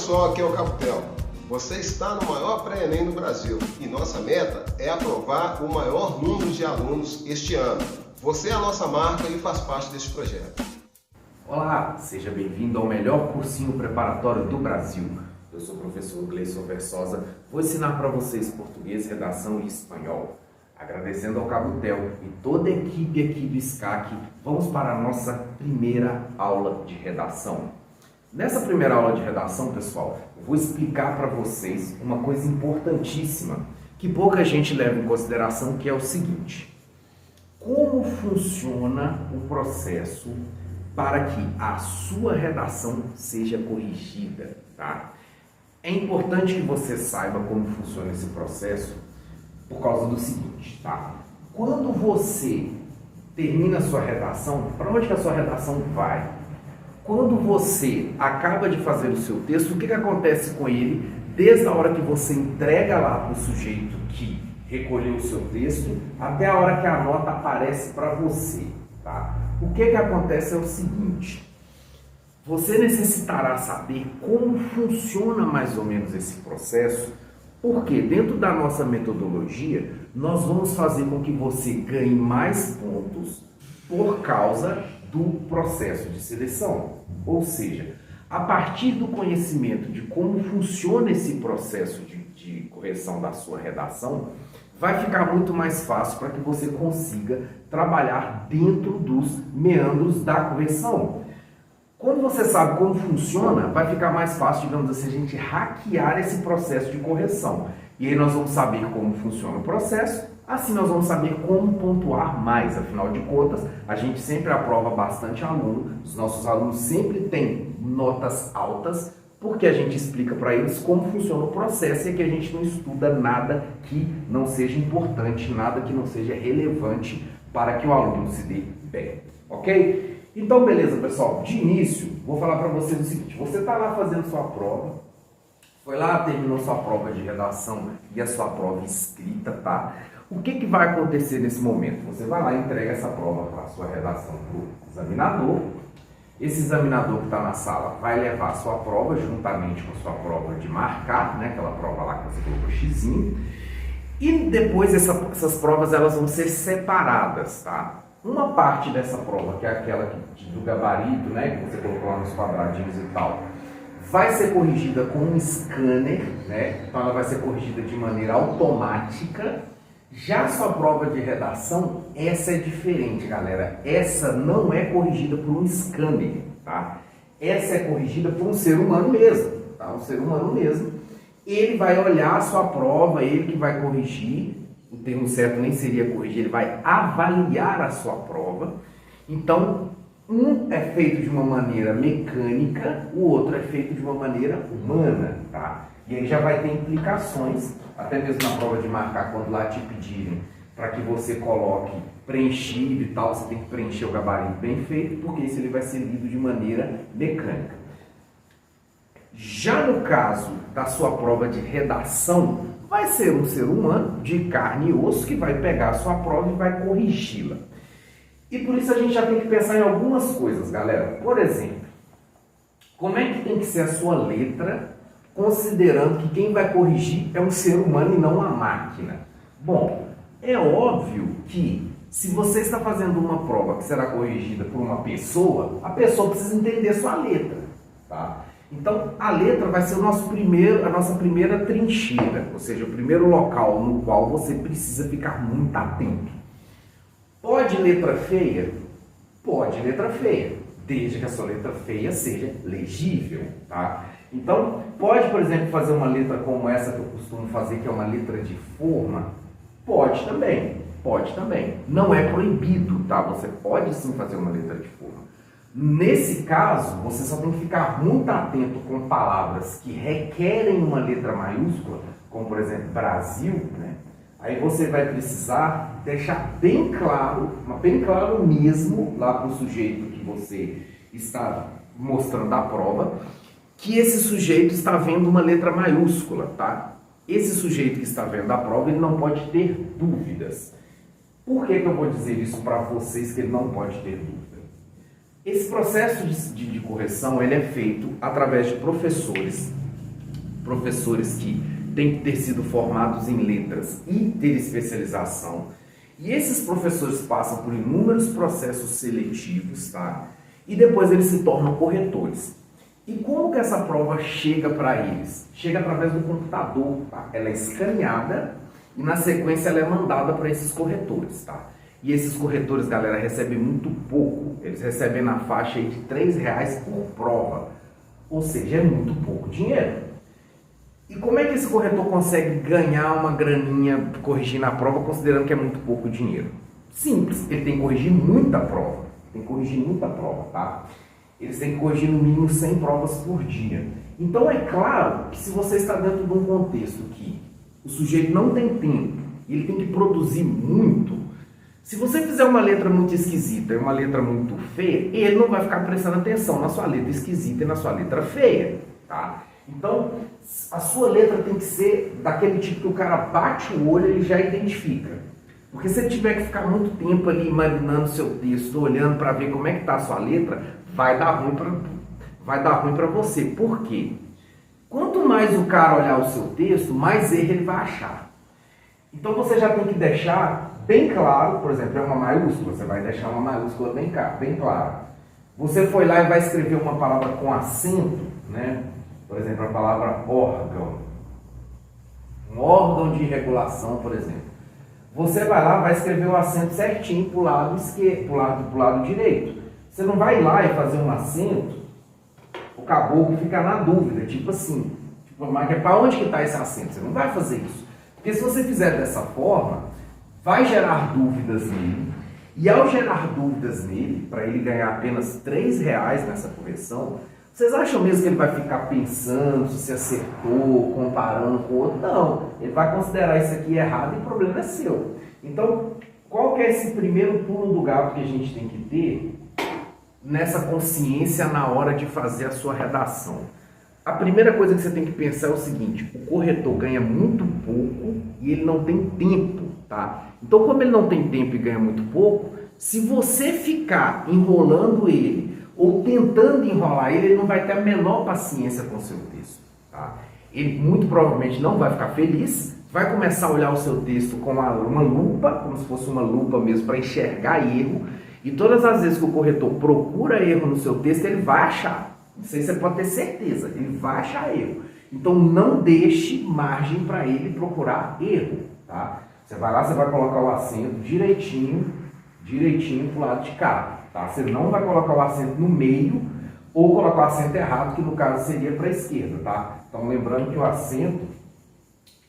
pessoal, aqui é o Capitel. Você está no maior pré-ENEM do Brasil e nossa meta é aprovar o maior número de alunos este ano. Você é a nossa marca e faz parte deste projeto. Olá, seja bem-vindo ao melhor cursinho preparatório do Brasil. Eu sou o professor Gleison Versosa, vou ensinar para vocês português, redação e espanhol. Agradecendo ao Capitel e toda a equipe aqui do SCAC, vamos para a nossa primeira aula de redação. Nessa primeira aula de redação, pessoal, eu vou explicar para vocês uma coisa importantíssima que pouca gente leva em consideração, que é o seguinte: como funciona o processo para que a sua redação seja corrigida, tá? É importante que você saiba como funciona esse processo por causa do seguinte, tá? Quando você termina a sua redação, para onde que a sua redação vai? Quando você acaba de fazer o seu texto, o que acontece com ele desde a hora que você entrega lá para o sujeito que recolheu o seu texto até a hora que a nota aparece para você, tá? O que acontece é o seguinte: você necessitará saber como funciona mais ou menos esse processo, porque dentro da nossa metodologia nós vamos fazer com que você ganhe mais pontos por causa do processo de seleção. Ou seja, a partir do conhecimento de como funciona esse processo de correção da sua redação, vai ficar muito mais fácil para que você consiga trabalhar dentro dos meandros da correção. Quando você sabe como funciona, vai ficar mais fácil, digamos assim, a gente hackear esse processo de correção. E aí nós vamos saber como funciona o processo, assim nós vamos saber como pontuar mais. Afinal de contas, a gente sempre aprova bastante aluno, os nossos alunos sempre têm notas altas, porque a gente explica para eles como funciona o processo e que a gente não estuda nada que não seja importante, nada que não seja relevante para que o aluno se dê bem, ok? Então, beleza, pessoal, de início, vou falar para vocês o seguinte: você está lá fazendo sua prova, foi lá, terminou sua prova de redação e a sua prova escrita, tá? O que vai acontecer nesse momento? Você vai lá e entrega essa prova para a sua redação para o examinador. Esse examinador que está na sala vai levar a sua prova juntamente com a sua prova de marcar, né? Aquela prova lá que você colocou xizinho. E depois essas provas elas vão ser separadas, tá? Uma parte dessa prova, que é aquela do gabarito, né? Que você colocou lá nos quadradinhos e tal, vai ser corrigida com um scanner, né? Então ela vai ser corrigida de maneira automática. Já a sua prova de redação, essa é diferente, galera. Essa não é corrigida por um scanner, tá? Essa é corrigida por um ser humano mesmo, tá? Um ser humano mesmo. Ele vai olhar a sua prova, ele que vai corrigir. O termo certo nem seria corrigir, ele vai avaliar a sua prova. Então, um é feito de uma maneira mecânica, o outro é feito de uma maneira humana, tá? E aí já vai ter implicações, até mesmo na prova de marcar, quando lá te pedirem para que você coloque preenchido e tal, você tem que preencher o gabarito bem feito, porque isso ele vai ser lido de maneira mecânica. Já no caso da sua prova de redação, vai ser um ser humano de carne e osso que vai pegar a sua prova e vai corrigi-la. E por isso a gente já tem que pensar em algumas coisas, galera. Por exemplo, como é que tem que ser a sua letra, considerando que quem vai corrigir é um ser humano e não uma máquina? Bom, é óbvio que se você está fazendo uma prova que será corrigida por uma pessoa, a pessoa precisa entender sua letra, tá? Então, a letra vai ser a nossa primeira trincheira, ou seja, o primeiro local no qual você precisa ficar muito atento. Pode letra feia? Pode letra feia, desde que a sua letra feia seja legível, tá? Então, pode, por exemplo, fazer uma letra como essa que eu costumo fazer, que é uma letra de forma? Pode também, pode também. Não é proibido, tá? Você pode sim fazer uma letra de forma. Nesse caso, você só tem que ficar muito atento com palavras que requerem uma letra maiúscula, como por exemplo, Brasil, né? Aí você vai precisar deixar bem claro, mas bem claro mesmo, lá para o sujeito que você está mostrando a prova, que esse sujeito está vendo uma letra maiúscula, tá? Esse sujeito que está vendo a prova, ele não pode ter dúvidas. Por que eu vou dizer isso para vocês, que ele não pode ter dúvida? Esse processo de correção ele é feito através de professores professores que têm que ter sido formados em letras e ter especialização. E esses professores passam por inúmeros processos seletivos, tá? E depois eles se tornam corretores. E como que essa prova chega para eles? Chega através do computador, tá? Ela é escaneada e na sequência ela é mandada para esses corretores, tá? E esses corretores, galera, recebem muito pouco. Eles recebem na faixa aí de R$3 por prova. Ou seja, é muito pouco dinheiro. E como é que esse corretor consegue ganhar uma graninha corrigindo a prova, considerando que é muito pouco dinheiro? Simples, ele tem que corrigir muita prova. Tem que corrigir muita prova, tá? Eles têm que corrigir no mínimo 100 provas por dia. Então é claro que se você está dentro de um contexto que o sujeito não tem tempo, ele tem que produzir muito, se você fizer uma letra muito esquisita e uma letra muito feia, ele não vai ficar prestando atenção na sua letra esquisita e na sua letra feia, tá? Então, a sua letra tem que ser daquele tipo que o cara bate o olho e ele já identifica. Porque se ele tiver que ficar muito tempo ali marinando o seu texto, olhando para ver como é que está a sua letra, vai dar ruim para você. Por quê? Quanto mais o cara olhar o seu texto, mais erro ele vai achar. Então você já tem que deixar bem claro, por exemplo, é uma maiúscula, você vai deixar uma maiúscula bem clara. Você foi lá e vai escrever uma palavra com acento, né? Por exemplo, a palavra órgão. Um órgão de regulação, por exemplo. Você vai lá e vai escrever o acento certinho para o lado esquerdo, pro lado direito. Você não vai lá e fazer um acento, o caboclo fica na dúvida, tipo assim, mas para onde que está esse acento? Você não vai fazer isso. Porque se você fizer dessa forma, vai gerar dúvidas nele, e ao gerar dúvidas nele, para ele ganhar apenas R$3 nessa correção, vocês acham mesmo que ele vai ficar pensando se acertou, comparando com o outro? Não, ele vai considerar isso aqui errado e o problema é seu. Então, qual que é esse primeiro pulo do gato que a gente tem que ter nessa consciência na hora de fazer a sua redação? A primeira coisa que você tem que pensar é o seguinte: o corretor ganha muito pouco e ele não tem tempo, tá? Então, como ele não tem tempo e ganha muito pouco, se você ficar enrolando ele ou tentando enrolar ele, ele não vai ter a menor paciência com o seu texto, tá? Ele muito provavelmente não vai ficar feliz, vai começar a olhar o seu texto com uma lupa, como se fosse uma lupa mesmo, para enxergar erro, e todas as vezes que o corretor procura erro no seu texto, ele vai achar. Isso aí você pode ter certeza, ele vai achar erro. Então não deixe margem para ele procurar erro, tá? Você vai lá, você vai colocar o acento direitinho pro lado de cá. Tá? Você não vai colocar o acento no meio ou colocar o acento errado, que no caso seria para a esquerda, tá? Então lembrando que o acento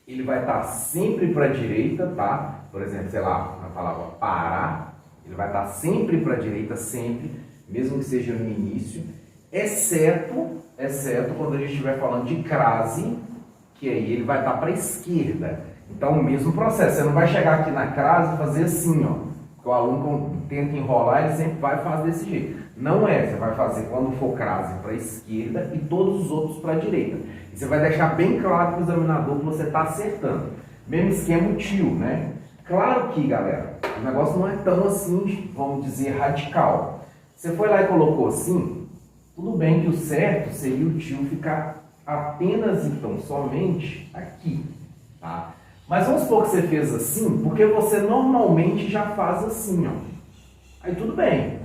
ele vai estar sempre para a direita, tá? Por exemplo, sei lá, na palavra parar, ele vai estar sempre para a direita, sempre, mesmo que seja no início, exceto quando a gente estiver falando de crase, que aí ele vai estar para a esquerda. Então o mesmo processo, você não vai chegar aqui na crase e fazer assim, ó. Porque o aluno tenta enrolar, ele sempre vai fazer desse jeito. Não é, você vai fazer quando for crase para a esquerda e todos os outros para a direita. E você vai deixar bem claro para o examinador que você está acertando. Mesmo esquema o tio, né? Claro que, galera, o negócio não é tão assim, vamos dizer, radical. Você foi lá e colocou assim, tudo bem que o certo seria o tio ficar apenas, então, somente aqui, tá? Mas vamos supor que você fez assim, porque você normalmente já faz assim, ó. Aí tudo bem.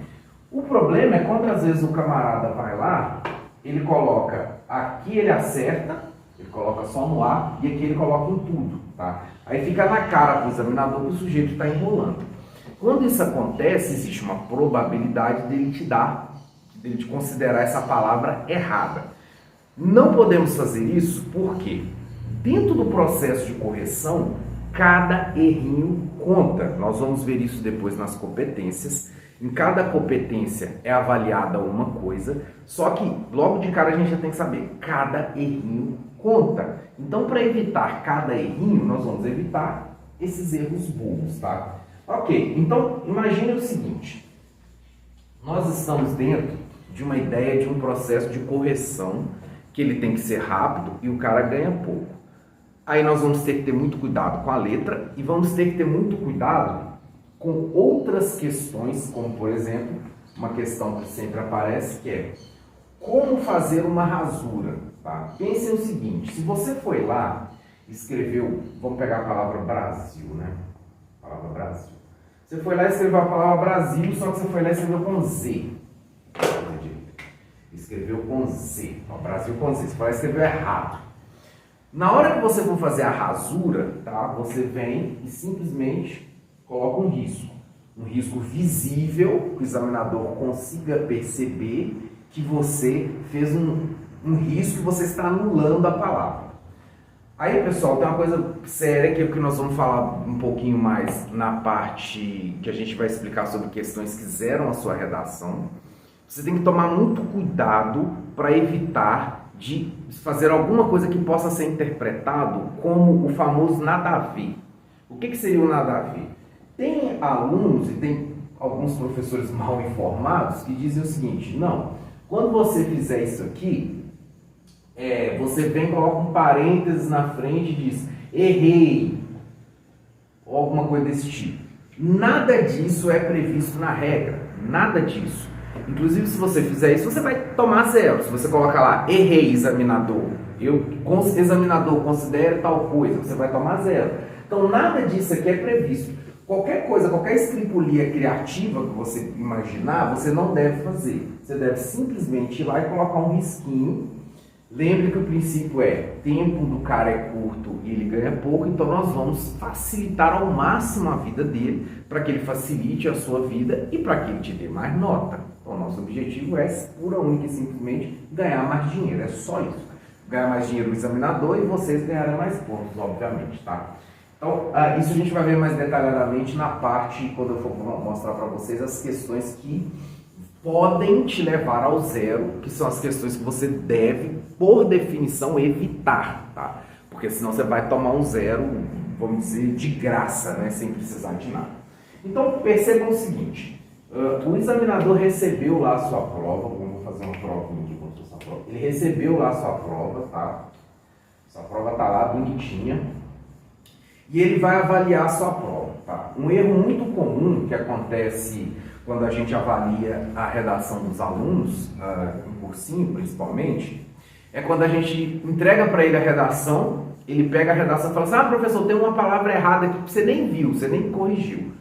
O problema é quando às vezes o camarada vai lá, ele coloca aqui, ele acerta, ele coloca só no A, e aqui ele coloca em tudo, tá? Aí fica na cara para o examinador que o sujeito está enrolando. Quando isso acontece, existe uma probabilidade dele te considerar essa palavra errada. Não podemos fazer isso porque dentro do processo de correção, cada errinho conta. Nós vamos ver isso depois nas competências. Em cada competência é avaliada uma coisa, só que logo de cara a gente já tem que saber, cada errinho conta. Então, para evitar cada errinho, nós vamos evitar esses erros bobos, tá? Ok, então imagine o seguinte, nós estamos dentro de uma ideia de um processo de correção que ele tem que ser rápido e o cara ganha pouco. Aí nós vamos ter que ter muito cuidado com a letra e vamos ter que ter muito cuidado com outras questões, como por exemplo, uma questão que sempre aparece, que é como fazer uma rasura, tá? Pense o seguinte, se você foi lá, escreveu, vamos pegar a palavra Brasil, né? A palavra Brasil. Você foi lá e escreveu a palavra Brasil, só que você foi lá e escreveu com Z. Escreveu com Z, ó, Brasil com Z, você foi lá e escreveu errado. Na hora que você for fazer a rasura, tá? Você vem e simplesmente coloca um risco visível, que o examinador consiga perceber que você fez um risco e você está anulando a palavra. Aí, pessoal, tem uma coisa séria que é o que nós vamos falar um pouquinho mais na parte que a gente vai explicar sobre questões que zeram a sua redação. Você tem que tomar muito cuidado para evitar de fazer alguma coisa que possa ser interpretado como o famoso nada a ver. O que seria o nada a ver? Tem alunos e tem alguns professores mal informados que dizem o seguinte: não, quando você fizer isso aqui, você vem e coloca um parênteses na frente e diz errei, ou alguma coisa desse tipo. Nada disso é previsto na regra, nada disso. Inclusive, se você fizer isso, você vai tomar 0. Se você colocar lá errei, examinador, examinador considera tal coisa, você vai tomar 0. Então, nada disso aqui é previsto. Qualquer coisa, qualquer escripulia criativa que você imaginar, você não deve fazer. Você deve simplesmente ir lá e colocar um risquinho. Lembre que o princípio é, tempo do cara é curto e ele ganha pouco, então nós vamos facilitar ao máximo a vida dele, para que ele facilite a sua vida e para que ele te dê mais nota. Então, nosso objetivo é, pura, única e simplesmente, ganhar mais dinheiro, é só isso. Ganhar mais dinheiro no examinador e vocês ganharem mais pontos, obviamente, tá? Então, isso a gente vai ver mais detalhadamente na parte, quando eu for mostrar para vocês as questões que podem te levar ao 0, que são as questões que você deve, por definição, evitar, tá? Porque senão você vai tomar um 0, vamos dizer, de graça, né? Sem precisar de nada. Então, percebam o seguinte, o examinador recebeu lá a sua prova, vamos fazer uma provinha aqui, como se fosse a prova. Ele recebeu lá a sua prova, tá? Sua prova tá lá, bonitinha. E ele vai avaliar a sua prova, tá? Um erro muito comum que acontece quando a gente avalia a redação dos alunos, em cursinho principalmente, é quando a gente entrega para ele a redação, ele pega a redação e fala assim: professor, tem uma palavra errada aqui que você nem viu, você nem corrigiu.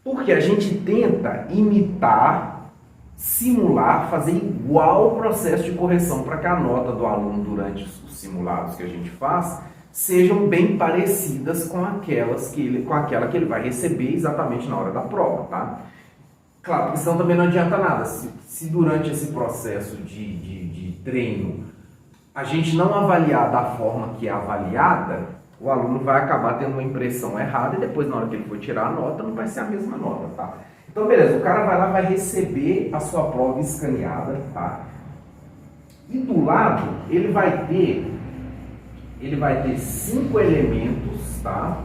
Porque a gente tenta imitar, simular, fazer igual o processo de correção para que a nota do aluno durante os simulados que a gente faz sejam bem parecidas com aquela que ele vai receber exatamente na hora da prova, tá? Claro, porque senão também não adianta nada. Se durante esse processo de treino a gente não avaliar da forma que é avaliada, o aluno vai acabar tendo uma impressão errada e depois, na hora que ele for tirar a nota, não vai ser a mesma nota, tá? Então, beleza, o cara vai lá, vai receber a sua prova escaneada, tá? E do lado, ele vai ter 5 elementos, tá?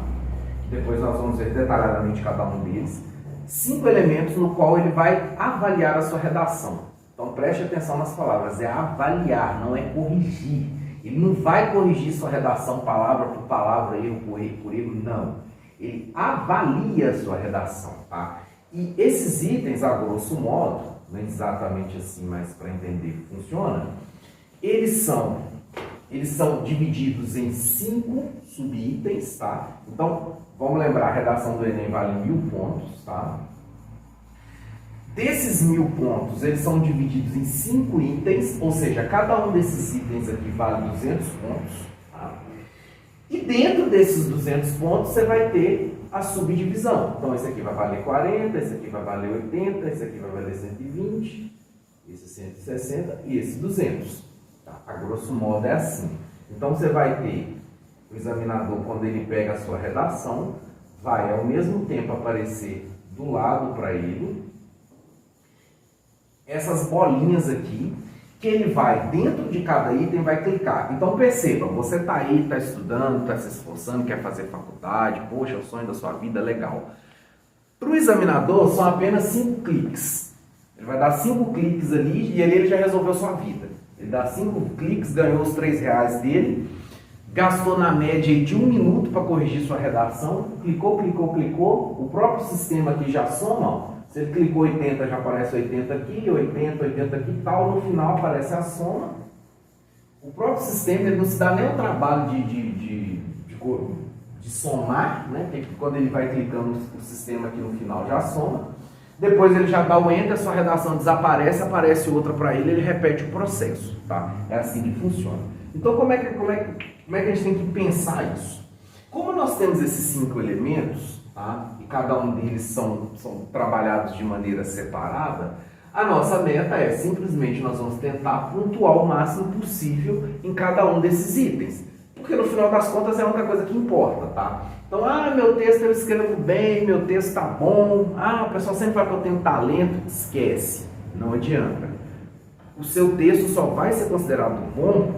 Depois nós vamos ver detalhadamente cada um deles. 5 elementos no qual ele vai avaliar a sua redação. Então preste atenção nas palavras, é avaliar, não é corrigir. Ele não vai corrigir sua redação palavra por palavra, erro por erro, não. Ele avalia a sua redação, tá? E esses itens, a grosso modo, não é exatamente assim, mas para entender que funciona, eles são divididos em 5 subitens, tá? Então, vamos lembrar, a redação do Enem vale 1000 pontos, tá? Desses 1000 pontos, eles são divididos em 5 itens, ou seja, cada um desses itens aqui vale 200 pontos, tá? E dentro desses 200 pontos, você vai ter a subdivisão. Então, esse aqui vai valer 40, esse aqui vai valer 80, esse aqui vai valer 120, esse 160 e esse 200. Tá? A grosso modo é assim. Então, você vai ter o examinador, quando ele pega a sua redação, vai ao mesmo tempo aparecer do lado para ele essas bolinhas aqui, que ele vai, dentro de cada item, vai clicar. Então perceba, você está aí, está estudando, está se esforçando, quer fazer faculdade, poxa, é o sonho da sua vida, legal. Para o examinador, são apenas 5 cliques. Ele vai dar 5 cliques ali e ali ele já resolveu a sua vida. Ele dá 5 cliques, ganhou os R$3 dele, gastou na média de 1 minuto para corrigir sua redação, clicou, o próprio sistema aqui já soma, ó, Se ele clicou 80, já aparece 80 aqui, 80, 80 aqui e tal, no final aparece a soma. O próprio sistema ele não se dá nem o trabalho de somar, né? Porque quando ele vai clicando o sistema aqui no final já soma. Depois ele já dá o Enter, sua redação desaparece, aparece outra para ele repete o processo, tá? É assim que funciona. Então como é que a gente tem que pensar isso? Como nós temos esses 5 elementos, tá? E cada um deles são trabalhados de maneira separada, a nossa meta é simplesmente nós vamos tentar pontuar o máximo possível em cada um desses itens. Porque no final das contas é a única coisa que importa, tá? Então, meu texto eu escrevo bem, meu texto tá bom, o pessoal sempre fala que eu tenho talento, esquece, não adianta. O seu texto só vai ser considerado bom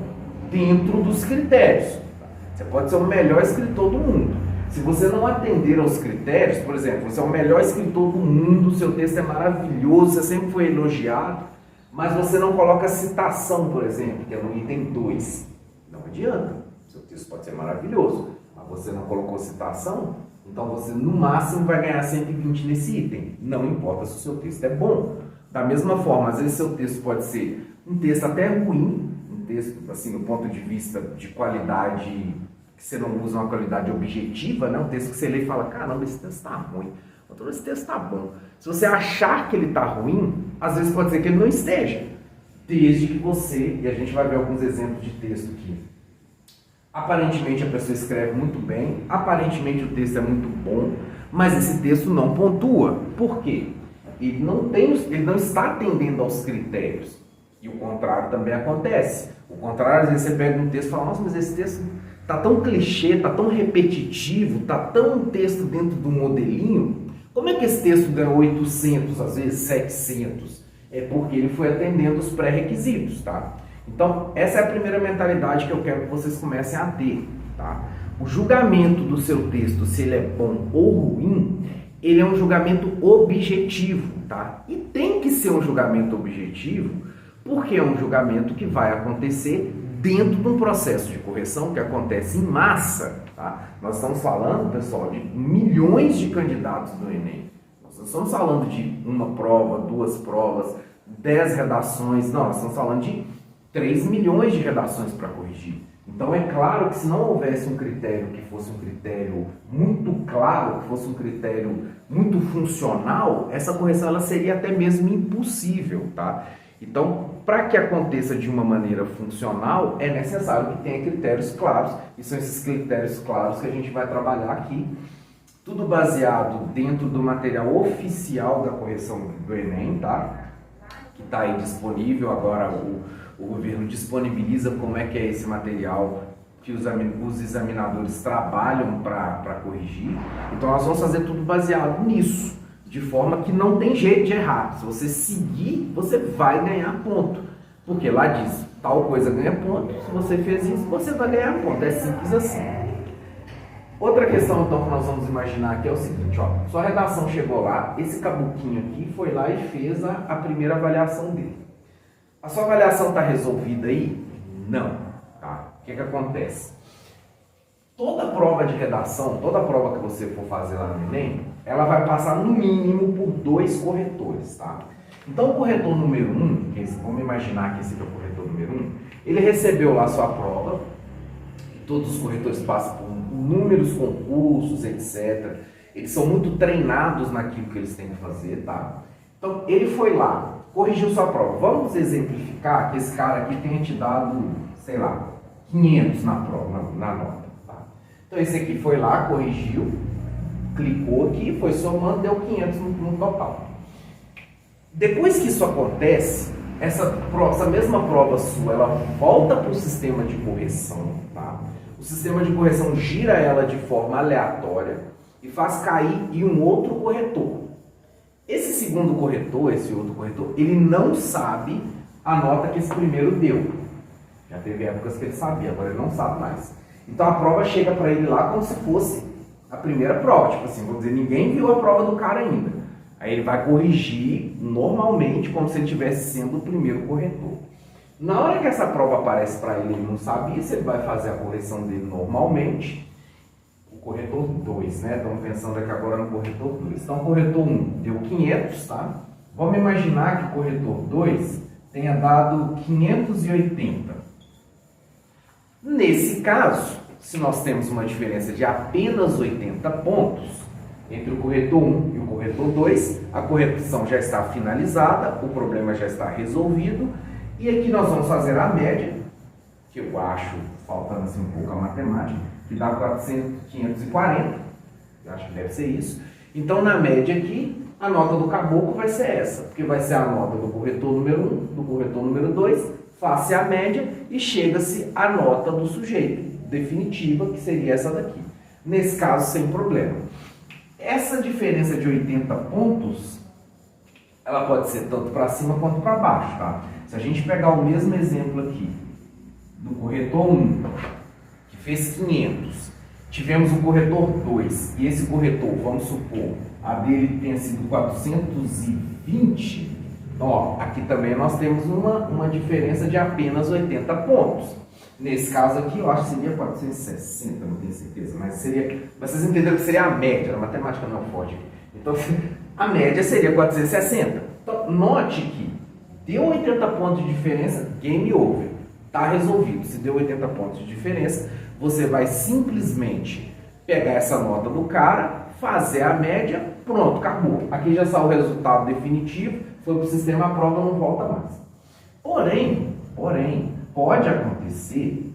dentro dos critérios. Tá? Você pode ser o melhor escritor do mundo. Se você não atender aos critérios, por exemplo, você é o melhor escritor do mundo, seu texto é maravilhoso, você sempre foi elogiado, mas você não coloca citação, por exemplo, que é no item 2, não adianta. Seu texto pode ser maravilhoso, mas você não colocou citação, então você no máximo vai ganhar 120 nesse item. Não importa se o seu texto é bom. Da mesma forma, às vezes seu texto pode ser um texto até ruim, um texto, assim, do ponto de vista de qualidade, que você não usa uma qualidade objetiva, né? Um texto que você lê e fala, caramba, esse texto está ruim, outro esse texto está bom. Se você achar que ele está ruim, às vezes pode ser que ele não esteja. Desde que você, e a gente vai ver alguns exemplos de texto aqui, aparentemente a pessoa escreve muito bem, aparentemente o texto é muito bom, mas esse texto não pontua. Por quê? Ele não está atendendo aos critérios. E o contrário também acontece. O contrário, às vezes você pega um texto e fala, nossa, mas esse texto está tão clichê, está tão repetitivo, está tão um texto dentro do modelinho. Como é que esse texto ganhou 800, às vezes 700? É porque ele foi atendendo os pré-requisitos, tá? Então, essa é a primeira mentalidade que eu quero que vocês comecem a ter, tá? O julgamento do seu texto, se ele é bom ou ruim, ele é um julgamento objetivo, tá? E tem que ser um julgamento objetivo, porque é um julgamento que vai acontecer dentro de um processo de correção que acontece em massa, tá? Nós estamos falando, pessoal, de milhões de candidatos do Enem. Nós não estamos falando de uma prova, 2 provas, 10 redações, não, nós estamos falando de 3 milhões de redações para corrigir. Então é claro que se não houvesse um critério que fosse um critério muito claro, que fosse um critério muito funcional, essa correção ela seria até mesmo impossível, tá? Então, para que aconteça de uma maneira funcional, é necessário que tenha critérios claros, e são esses critérios claros que a gente vai trabalhar aqui, tudo baseado dentro do material oficial da correção do Enem, tá? Que está aí disponível agora. O governo disponibiliza como é que é esse material que os examinadores trabalham para corrigir. Então nós vamos fazer tudo baseado nisso, de forma que não tem jeito de errar. Se você seguir, você vai ganhar ponto. Porque lá diz, tal coisa ganha ponto, se você fez isso, você vai ganhar ponto. É simples assim. Outra questão então que nós vamos imaginar aqui é o seguinte, ó, sua redação chegou lá, esse cabuquinho aqui foi lá e fez a primeira avaliação dele. A sua avaliação está resolvida aí? Não. Tá? O que acontece? Toda prova de redação, toda prova que você for fazer lá no Enem, ela vai passar no mínimo por 2 corretores. Tá? Então o corretor número 1, vamos imaginar que esse aqui é o corretor número 1, ele recebeu lá a sua prova, todos os corretores passam por inúmeros concursos, etc. Eles são muito treinados naquilo que eles têm que fazer. Tá? Então ele foi lá, corrigiu sua prova. Vamos exemplificar que esse cara aqui tenha te dado, sei lá, 500 na prova, na nota. Tá? Então esse aqui foi lá, corrigiu, clicou aqui, foi somando, deu 500 no total. Depois que isso acontece, essa mesma prova sua, ela volta para o sistema de correção. Tá? O sistema de correção gira ela de forma aleatória e faz cair em um outro corretor. Esse segundo corretor, esse outro corretor, ele não sabe a nota que esse primeiro deu. Já teve épocas que ele sabia, agora ele não sabe mais. Então a prova chega para ele lá como se fosse a primeira prova. Tipo assim, vamos dizer, ninguém viu a prova do cara ainda. Aí ele vai corrigir normalmente como se ele estivesse sendo o primeiro corretor. Na hora que essa prova aparece para ele, ele não sabia se ele vai fazer a correção dele normalmente. corretor 2, né? Estamos pensando aqui agora no corretor 2. Então, o corretor 1 deu 500, tá? Vamos imaginar que o corretor 2 tenha dado 580. Nesse caso, se nós temos uma diferença de apenas 80 pontos entre o corretor 1 e o corretor 2, a correção já está finalizada, o problema já está resolvido, e aqui nós vamos fazer a média, que eu acho, faltando assim um pouco a matemática, que dá 540, eu acho que deve ser isso. Então, na média aqui, a nota do caboclo vai ser essa, porque vai ser a nota do corretor número 1, do corretor número 2, face a média e chega-se a nota do sujeito, definitiva, que seria essa daqui. Nesse caso, sem problema. Essa diferença de 80 pontos, ela pode ser tanto para cima quanto para baixo, tá? Se a gente pegar o mesmo exemplo aqui, do corretor 1, que fez 500, tivemos o corretor 2, e esse corretor, vamos supor, a dele tenha sido 420, então, ó, aqui também nós temos uma diferença de apenas 80 pontos. Nesse caso aqui, eu acho que seria 460, não tenho certeza, mas seria, vocês entenderam que seria a média, a matemática não é forte aqui. Então, a média seria 460. Então, note que deu 80 pontos de diferença, game over. Está resolvido. Se deu 80 pontos de diferença, você vai simplesmente pegar essa nota do cara, fazer a média, pronto, acabou. Aqui já está o resultado definitivo, foi para o sistema, a prova não volta mais. Porém, pode acontecer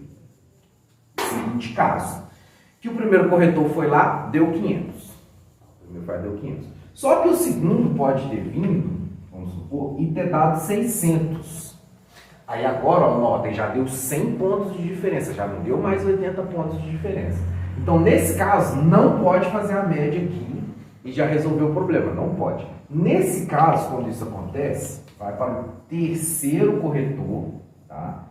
o seguinte caso, que o primeiro corretor foi lá, deu 500. O primeiro vai deu 500. Só que o segundo pode ter vindo, vamos supor, e ter dado 600. Aí agora, ó, notem, já deu 100 pontos de diferença, já não deu mais 80 pontos de diferença. Então, nesse caso, não pode fazer a média aqui e já resolveu o problema, não pode. Nesse caso, quando isso acontece, vai para o terceiro corretor, tá?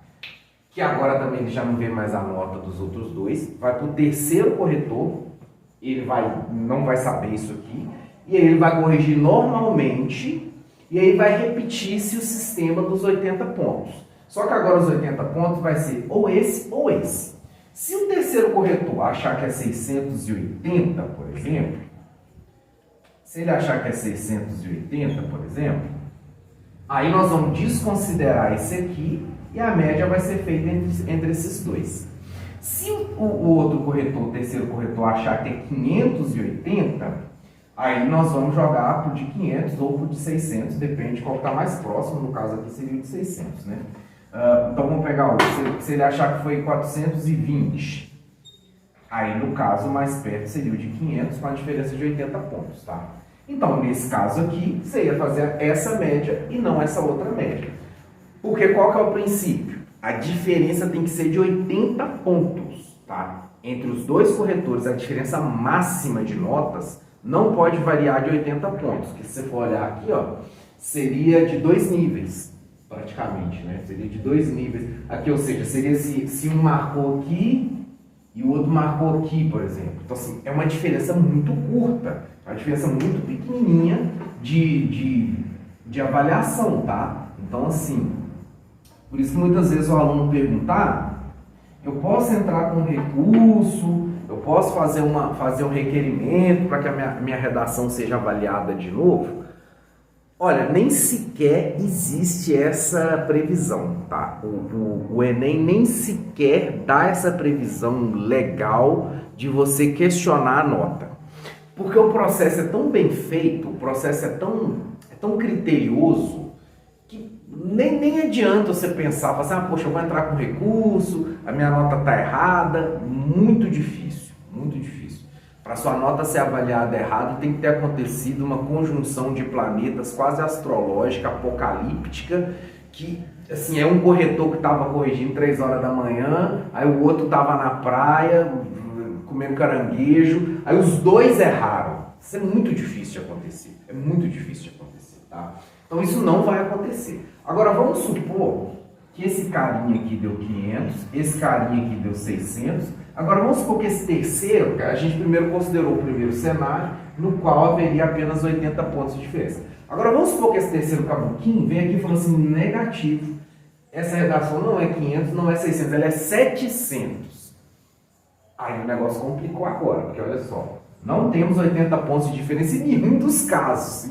Que agora também ele já não vê mais a nota dos outros dois, vai para o terceiro corretor, ele não vai saber isso aqui, e aí ele vai corrigir normalmente, e aí vai repetir-se o sistema dos 80 pontos. Só que agora os 80 pontos vai ser ou esse ou esse. Se o terceiro corretor achar que é 680, por exemplo, se ele achar que é 680, por exemplo, aí nós vamos desconsiderar esse aqui e a média vai ser feita entre esses dois. Se o outro corretor, o terceiro corretor, achar que é 580, aí nós vamos jogar por de 500 ou por de 600, depende de qual está mais próximo, no caso aqui seria o de 600, né? Então vamos pegar outro, se ele achar que foi 420, aí no caso mais perto seria o de 500 com a diferença de 80 pontos, tá? Então nesse caso aqui, você ia fazer essa média e não essa outra média. Porque qual que é o princípio? A diferença tem que ser de 80 pontos, tá? Entre os dois corretores, a diferença máxima de notas não pode variar de 80 pontos, que se você for olhar aqui, ó, seria de 2 níveis, praticamente, né? Seria de 2 níveis. Aqui, ou seja, seria se um marcou aqui e o outro marcou aqui, por exemplo. Então, assim, é uma diferença muito curta, uma diferença muito pequenininha de avaliação, tá? Então, assim, por isso que muitas vezes o aluno pergunta, eu posso entrar com recurso, eu posso fazer um requerimento para que a minha redação seja avaliada de novo? Olha, nem sequer existe essa previsão, tá? O Enem nem sequer dá essa previsão legal de você questionar a nota. Porque o processo é tão bem feito, o processo é tão criterioso, que nem adianta você pensar, falar assim, poxa, eu vou entrar com recurso, a minha nota está errada. Muito difícil, muito difícil. Para sua nota ser avaliada errado, tem que ter acontecido uma conjunção de planetas quase astrológica, apocalíptica, que, assim, é um corretor que estava corrigindo 3 horas da manhã, aí o outro estava na praia, comendo caranguejo, aí os dois erraram. Isso é muito difícil de acontecer, é muito difícil de acontecer, tá? Então isso não vai acontecer. Agora vamos supor que esse carinha aqui deu 500, esse carinha aqui deu 600. Agora vamos supor que esse terceiro, a gente primeiro considerou o primeiro cenário, no qual haveria apenas 80 pontos de diferença. Agora vamos supor que esse terceiro caboquinho vem aqui e fala assim, negativo. Essa redação não é 500, não é 600, ela é 700. Aí o negócio complicou agora, porque olha só, não temos 80 pontos de diferença em nenhum dos casos,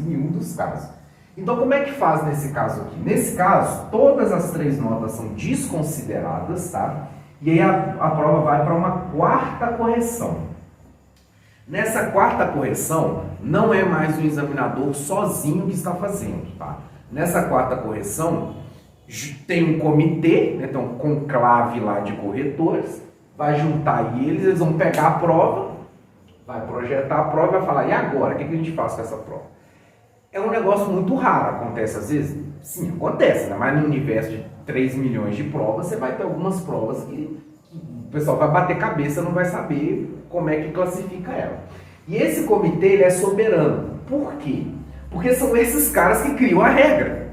Então como é que faz nesse caso aqui? Nesse caso, todas as 3 notas são desconsideradas, tá? E aí a prova vai para uma 4ª correção. Nessa 4ª correção, não é mais o examinador sozinho que está fazendo, tá? Nessa 4ª correção, tem um comitê, né, então um conclave lá de corretores, vai juntar eles vão pegar a prova, vai projetar a prova e vai falar, e agora? O que a gente faz com essa prova? É um negócio muito raro, acontece às vezes? Sim, acontece, né? Mas no universo de 3 milhões de provas, você vai ter algumas provas que o pessoal vai bater cabeça, não vai saber como é que classifica ela. E esse comitê, ele é soberano. Por quê? Porque são esses caras que criam a regra.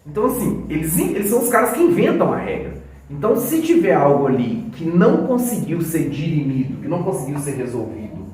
Então, assim, eles são os caras que inventam a regra. Então, se tiver algo ali que não conseguiu ser dirimido, que não conseguiu ser resolvido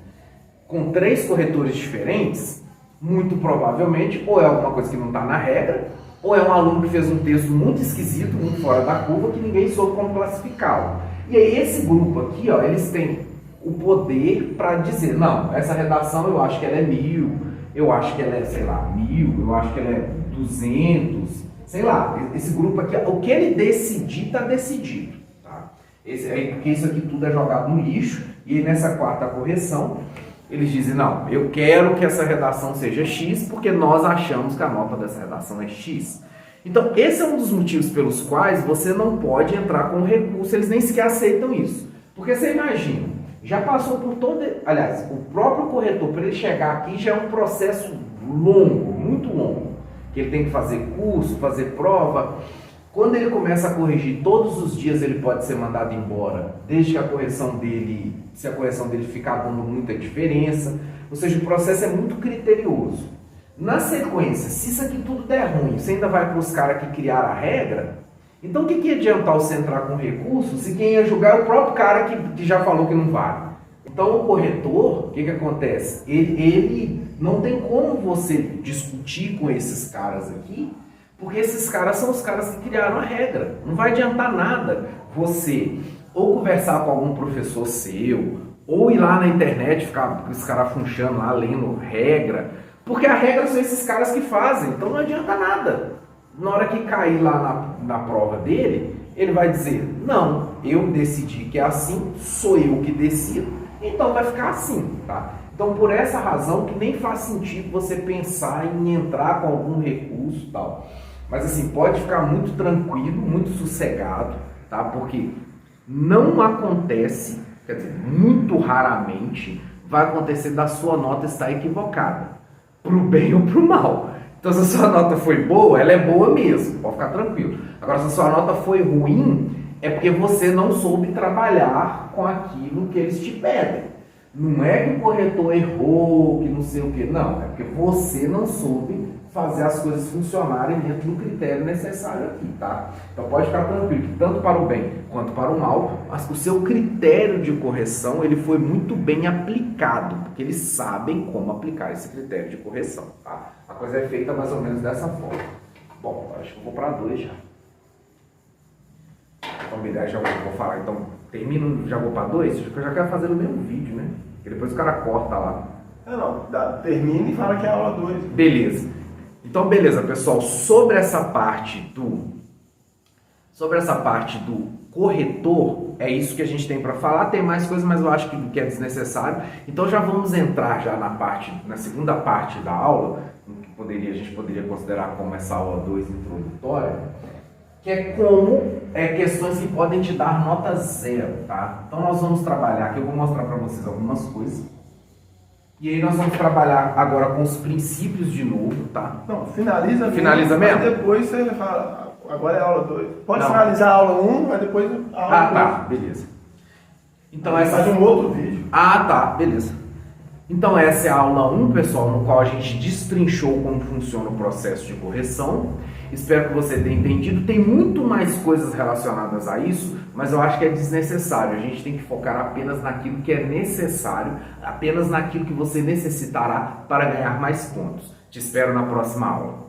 com 3 corretores diferentes, muito provavelmente, ou é alguma coisa que não está na regra, ou é um aluno que fez um texto muito esquisito, muito fora da curva, que ninguém soube como classificá-lo. E aí, esse grupo aqui, ó, eles têm o poder para dizer, não, essa redação eu acho que ela é 1000, eu acho que ela é, sei lá, 1000, eu acho que ela é 200, sei lá, esse grupo aqui, o que ele decidir, está decidido, tá? Porque isso aqui tudo é jogado no lixo, e nessa 4ª correção, eles dizem, não, eu quero que essa redação seja X, porque nós achamos que a nota dessa redação é X. Então, esse é um dos motivos pelos quais você não pode entrar com recurso, eles nem sequer aceitam isso. Porque você imagina, já passou por todo... Aliás, o próprio corretor, para ele chegar aqui, já é um processo longo, muito longo. Que ele tem que fazer curso, fazer prova. Quando ele começa a corrigir todos os dias, ele pode ser mandado embora, desde que a correção dele, se a correção dele ficar dando muita diferença. Ou seja, o processo é muito criterioso. Na sequência, se isso aqui tudo der ruim, você ainda vai para os caras que criaram a regra, então o que ia adiantar você entrar com recurso se quem ia julgar é o próprio cara que já falou que não vale? Então o corretor, o que acontece? Ele não tem como você discutir com esses caras aqui, porque esses caras são os caras que criaram a regra. Não vai adiantar nada você ou conversar com algum professor seu, ou ir lá na internet, ficar com esse cara funchando lá, lendo regra, porque a regra são esses caras que fazem, então não adianta nada. Na hora que cair lá na prova dele, ele vai dizer, não, eu decidi que é assim, sou eu que decido, então vai ficar assim, tá? Então por essa razão que nem faz sentido você pensar em entrar com algum recurso e tal. Mas assim, pode ficar muito tranquilo, muito sossegado, tá? Porque não acontece, quer dizer, muito raramente vai acontecer da sua nota estar equivocada, pro bem ou pro mal. Então se a sua nota foi boa, ela é boa mesmo, pode ficar tranquilo. Agora se a sua nota foi ruim, é porque você não soube trabalhar com aquilo que eles te pedem. Não é que o corretor errou, que não sei o que, não, é porque você não soube fazer as coisas funcionarem dentro do critério necessário aqui, tá? Então pode ficar tranquilo que tanto para o bem quanto para o mal, mas o seu critério de correção ele foi muito bem aplicado, porque eles sabem como aplicar esse critério de correção, tá? A coisa é feita mais ou menos dessa forma. Bom, acho que eu vou para 2 já. Então, já vou falar, então termino, já vou para 2, porque eu já quero fazer no mesmo vídeo, né? Porque depois o cara corta lá. Termina e fala que é a aula 2. Beleza. Então, beleza, pessoal, sobre essa parte do corretor, é isso que a gente tem para falar. Tem mais coisas, mas eu acho que é desnecessário. Então, já vamos entrar já na segunda parte da aula, que a gente poderia considerar como essa aula 2 introdutória, que é como questões que podem te dar nota 0, tá? Então, nós vamos trabalhar aqui, eu vou mostrar para vocês algumas coisas. E aí nós vamos trabalhar agora com os princípios de novo, tá? Não, finaliza mesmo? Mas depois você fala, agora é a aula 2. Pode finalizar a aula 1, mas depois a aula 2. Tá, beleza. Então faz um outro vídeo. Tá, beleza. Então essa é a aula 1, pessoal, no qual a gente destrinchou como funciona o processo de correção. Espero que você tenha entendido. Tem muito mais coisas relacionadas a isso, mas eu acho que é desnecessário. A gente tem que focar apenas naquilo que é necessário, apenas naquilo que você necessitará para ganhar mais pontos. Te espero na próxima aula.